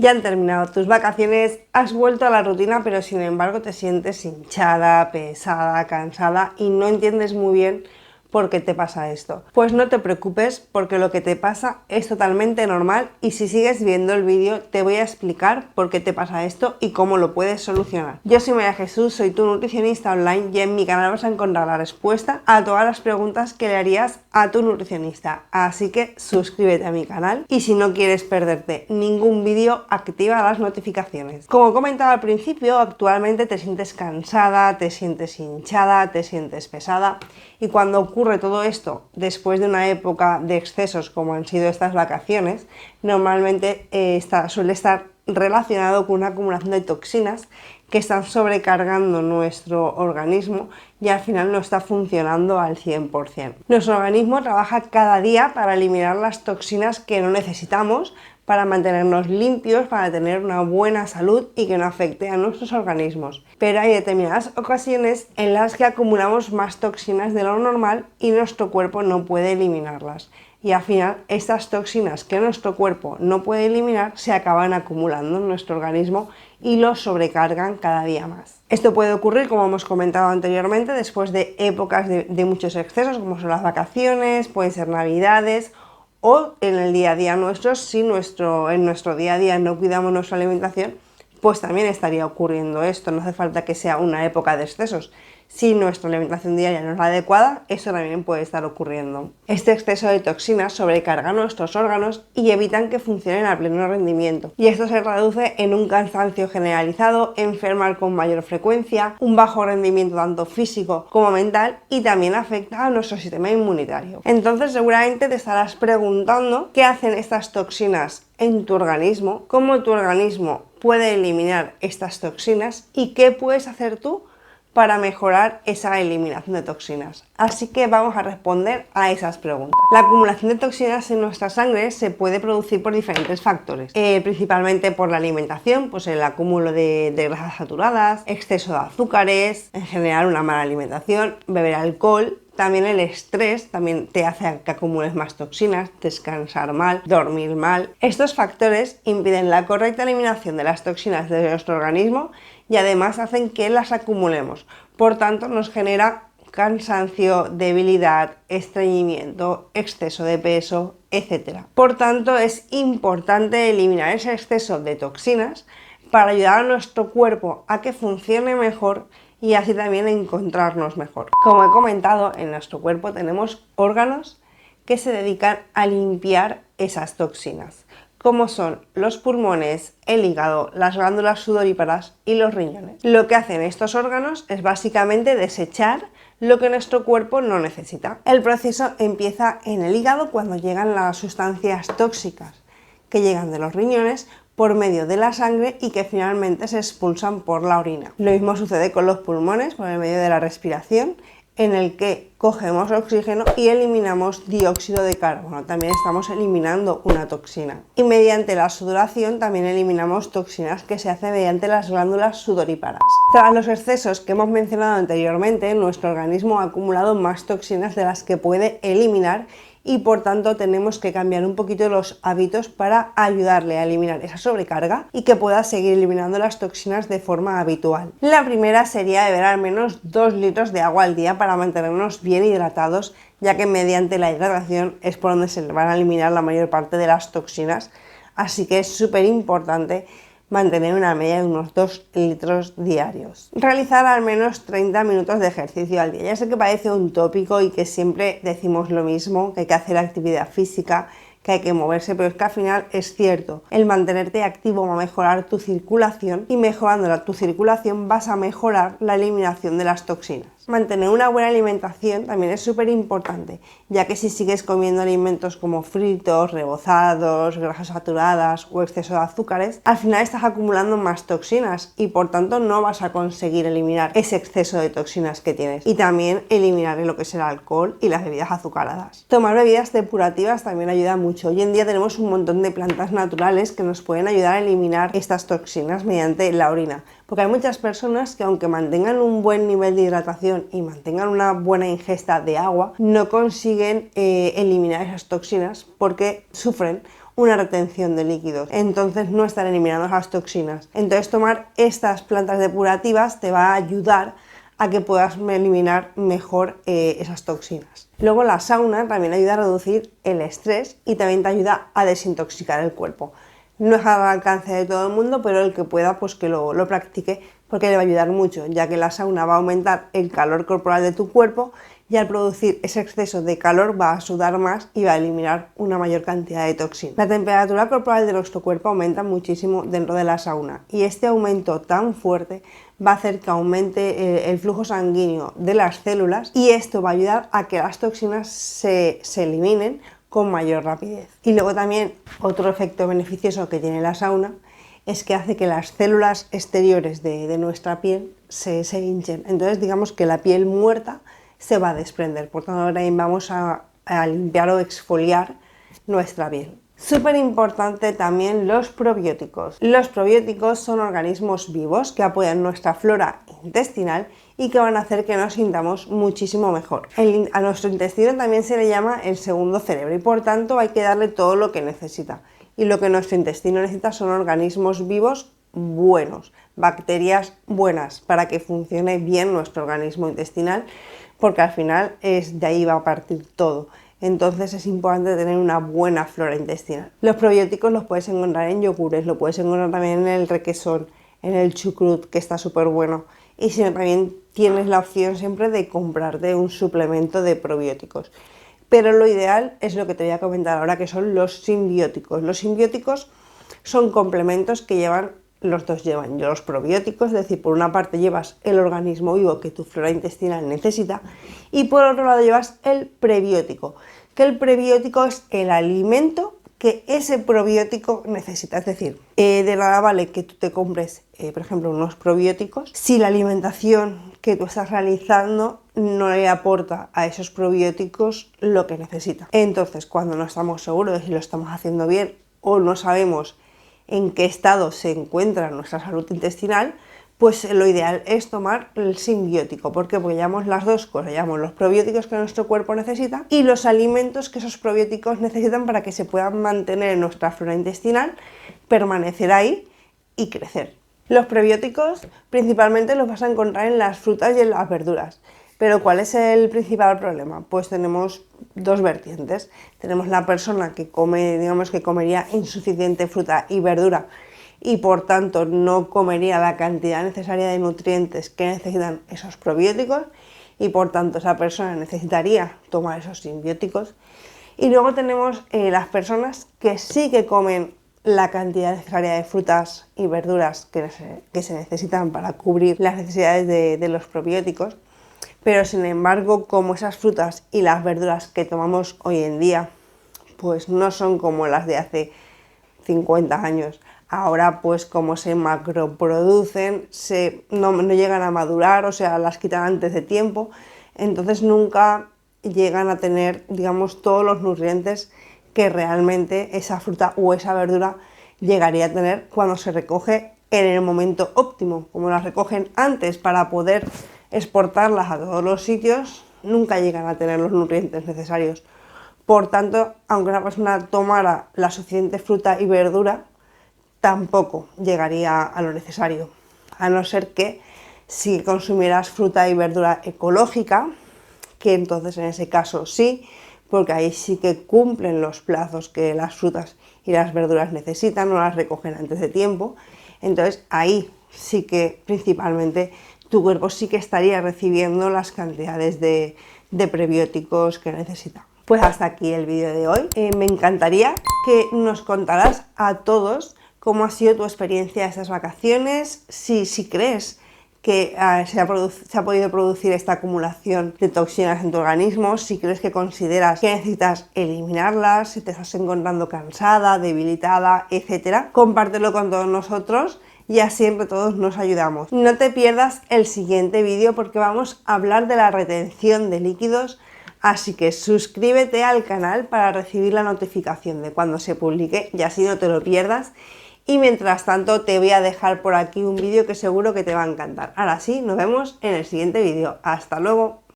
Ya han terminado tus vacaciones, has vuelto a la rutina, pero sin embargo te sientes hinchada, pesada, cansada y no entiendes muy bien por qué te pasa esto. Pues no te preocupes, porque lo que te pasa es totalmente normal y si sigues viendo el vídeo te voy a explicar por qué te pasa esto y cómo lo puedes solucionar. Yo soy María Jesús, soy tu nutricionista online y en mi canal vas a encontrar la respuesta a todas las preguntas que le harías a tu nutricionista. Así que suscríbete a mi canal y si no quieres perderte ningún vídeo, activa las notificaciones. Como comentaba al principio, actualmente te sientes cansada, te sientes hinchada, te sientes pesada y cuando ocurre todo esto después de una época de excesos como han sido estas vacaciones, normalmente suele estar relacionado con una acumulación de toxinas que están sobrecargando nuestro organismo y al final no está funcionando al 100%. Nuestro organismo trabaja cada día para eliminar las toxinas que no necesitamos, para mantenernos limpios, para tener una buena salud y que no afecte a nuestros organismos. Pero hay determinadas ocasiones en las que acumulamos más toxinas de lo normal y nuestro cuerpo no puede eliminarlas. Y al final estas toxinas que nuestro cuerpo no puede eliminar se acaban acumulando en nuestro organismo y lo sobrecargan cada día más. Esto puede ocurrir, como hemos comentado anteriormente, después de épocas de muchos excesos, como son las vacaciones, pueden ser navidades, o en el día a día nuestro, si en nuestro día a día no cuidamos nuestra alimentación, pues también estaría ocurriendo esto. No hace falta que sea una época de excesos. Si nuestra alimentación diaria no es la adecuada, eso también puede estar ocurriendo. Este exceso de toxinas sobrecarga nuestros órganos y evitan que funcionen a pleno rendimiento. Y esto se traduce en un cansancio generalizado, enfermar con mayor frecuencia, un bajo rendimiento tanto físico como mental y también afecta a nuestro sistema inmunitario. Entonces seguramente te estarás preguntando qué hacen estas toxinas en tu organismo, cómo tu organismo puede eliminar estas toxinas y qué puedes hacer tú para mejorar esa eliminación de toxinas. Así que vamos a responder a esas preguntas. La acumulación de toxinas en nuestra sangre se puede producir por diferentes factores, principalmente por la alimentación, pues el acúmulo de grasas saturadas, exceso de azúcares, en general una mala alimentación, beber alcohol. También el estrés también te hace que acumules más toxinas, descansar mal, dormir mal. Estos factores impiden la correcta eliminación de las toxinas de nuestro organismo y además hacen que las acumulemos. Por tanto, nos genera cansancio, debilidad, estreñimiento, exceso de peso, etc. Por tanto, es importante eliminar ese exceso de toxinas para ayudar a nuestro cuerpo a que funcione mejor y así también encontrarnos mejor. Como he comentado, en nuestro cuerpo tenemos órganos que se dedican a limpiar esas toxinas, como son los pulmones, el hígado, las glándulas sudoríparas y los riñones. Lo que hacen estos órganos es básicamente desechar lo que nuestro cuerpo no necesita. El proceso empieza en el hígado cuando llegan las sustancias tóxicas que llegan de los riñones por medio de la sangre y que finalmente se expulsan por la orina. Lo mismo sucede con los pulmones por el medio de la respiración, en el que cogemos oxígeno y eliminamos dióxido de carbono. También estamos eliminando una toxina. Y mediante la sudoración también eliminamos toxinas que se hacen mediante las glándulas sudoríparas. Tras los excesos que hemos mencionado anteriormente, nuestro organismo ha acumulado más toxinas de las que puede eliminar y por tanto tenemos que cambiar un poquito los hábitos para ayudarle a eliminar esa sobrecarga y que pueda seguir eliminando las toxinas de forma habitual. La primera sería beber al menos 2 litros de agua al día para mantenernos bien hidratados, ya que mediante la hidratación es por donde se van a eliminar la mayor parte de las toxinas, así que es súper importante mantener una media de unos 2 litros diarios. Realizar al menos 30 minutos de ejercicio al día. Ya sé que parece un tópico y que siempre decimos lo mismo, que hay que hacer actividad física, que hay que moverse, pero es que al final es cierto. El mantenerte activo va a mejorar tu circulación y mejorando tu circulación vas a mejorar la eliminación de las toxinas. Mantener una buena alimentación también es súper importante, ya que si sigues comiendo alimentos como fritos, rebozados, grasas saturadas o exceso de azúcares, al final estás acumulando más toxinas y por tanto no vas a conseguir eliminar ese exceso de toxinas que tienes. Y también eliminar lo que es el alcohol y las bebidas azucaradas. Tomar bebidas depurativas también ayuda mucho. Hoy en día tenemos un montón de plantas naturales que nos pueden ayudar a eliminar estas toxinas mediante la orina. Porque hay muchas personas que aunque mantengan un buen nivel de hidratación y mantengan una buena ingesta de agua, no consiguen eliminar esas toxinas porque sufren una retención de líquidos, entonces no están eliminando las toxinas. Entonces tomar estas plantas depurativas te va a ayudar a que puedas eliminar mejor esas toxinas. Luego la sauna también ayuda a reducir el estrés y también te ayuda a desintoxicar el cuerpo. No es al alcance de todo el mundo, pero el que pueda pues que lo practique, porque le va a ayudar mucho, ya que la sauna va a aumentar el calor corporal de tu cuerpo y al producir ese exceso de calor va a sudar más y va a eliminar una mayor cantidad de toxinas. La temperatura corporal de nuestro cuerpo aumenta muchísimo dentro de la sauna y este aumento tan fuerte va a hacer que aumente el flujo sanguíneo de las células y esto va a ayudar a que las toxinas se eliminen con mayor rapidez. Y luego también otro efecto beneficioso que tiene la sauna es que hace que las células exteriores de nuestra piel se hinchen. Entonces digamos que la piel muerta se va a desprender, por tanto ahora vamos a limpiar o exfoliar nuestra piel. Súper importante también los probióticos. Los probióticos son organismos vivos que apoyan nuestra flora intestinal y que van a hacer que nos sintamos muchísimo mejor. A nuestro intestino también se le llama el segundo cerebro y por tanto hay que darle todo lo que necesita. Y lo que nuestro intestino necesita son organismos vivos buenos, bacterias buenas para que funcione bien nuestro organismo intestinal, porque al final de ahí va a partir todo. Entonces es importante tener una buena flora intestinal. Los probióticos los puedes encontrar en yogures, lo puedes encontrar también en el requesón, en el chucrut, que está súper bueno. Y si no, también tienes la opción siempre de comprarte un suplemento de probióticos. Pero lo ideal es lo que te voy a comentar ahora, que son los simbióticos. Los simbióticos son complementos que los dos llevan los probióticos, es decir, por una parte llevas el organismo vivo que tu flora intestinal necesita y por otro lado llevas el prebiótico, que el prebiótico es el alimento que ese probiótico necesita. Es decir, de nada vale que tú te compres, por ejemplo, unos probióticos si la alimentación que tú estás realizando no le aporta a esos probióticos lo que necesita. Entonces, cuando no estamos seguros de si lo estamos haciendo bien o no sabemos en qué estado se encuentra nuestra salud intestinal, pues lo ideal es tomar el simbiótico. ¿Por qué? Porque llevamos las dos cosas, llevamos los probióticos que nuestro cuerpo necesita y los alimentos que esos probióticos necesitan para que se puedan mantener en nuestra flora intestinal, permanecer ahí y crecer. Los prebióticos principalmente los vas a encontrar en las frutas y en las verduras. Pero ¿cuál es el principal problema? Pues tenemos dos vertientes. Tenemos la persona que come, digamos que comería insuficiente fruta y verdura y por tanto no comería la cantidad necesaria de nutrientes que necesitan esos probióticos y por tanto esa persona necesitaría tomar esos simbióticos. Y luego tenemos las personas que sí que comen la cantidad necesaria de frutas y verduras que se necesitan para cubrir las necesidades de los probióticos. Pero sin embargo, como esas frutas y las verduras que tomamos hoy en día, pues no son como las de hace 50 años. Ahora, pues como se macroproducen, no llegan a madurar, o sea, las quitan antes de tiempo, entonces nunca llegan a tener, digamos, todos los nutrientes que realmente esa fruta o esa verdura llegaría a tener cuando se recoge en el momento óptimo. Como las recogen antes para poder exportarlas a todos los sitios, nunca llegan a tener los nutrientes necesarios. Por tanto, aunque una persona tomara la suficiente fruta y verdura, tampoco llegaría a lo necesario, a no ser que si consumieras fruta y verdura ecológica, que entonces en ese caso sí, porque ahí sí que cumplen los plazos que las frutas y las verduras necesitan, no las recogen antes de tiempo, entonces ahí sí que principalmente tu cuerpo sí que estaría recibiendo las cantidades de prebióticos que necesita. Pues hasta aquí el vídeo de hoy. Me encantaría que nos contaras a todos cómo ha sido tu experiencia estas vacaciones, si crees que se ha podido producir esta acumulación de toxinas en tu organismo, si crees que consideras que necesitas eliminarlas, si te estás encontrando cansada, debilitada, etc. Compártelo con todos nosotros y así entre todos nos ayudamos. No te pierdas el siguiente vídeo porque vamos a hablar de la retención de líquidos, así que suscríbete al canal para recibir la notificación de cuando se publique y así no te lo pierdas. Y mientras tanto te voy a dejar por aquí un vídeo que seguro que te va a encantar. Ahora sí, nos vemos en el siguiente vídeo. ¡Hasta luego!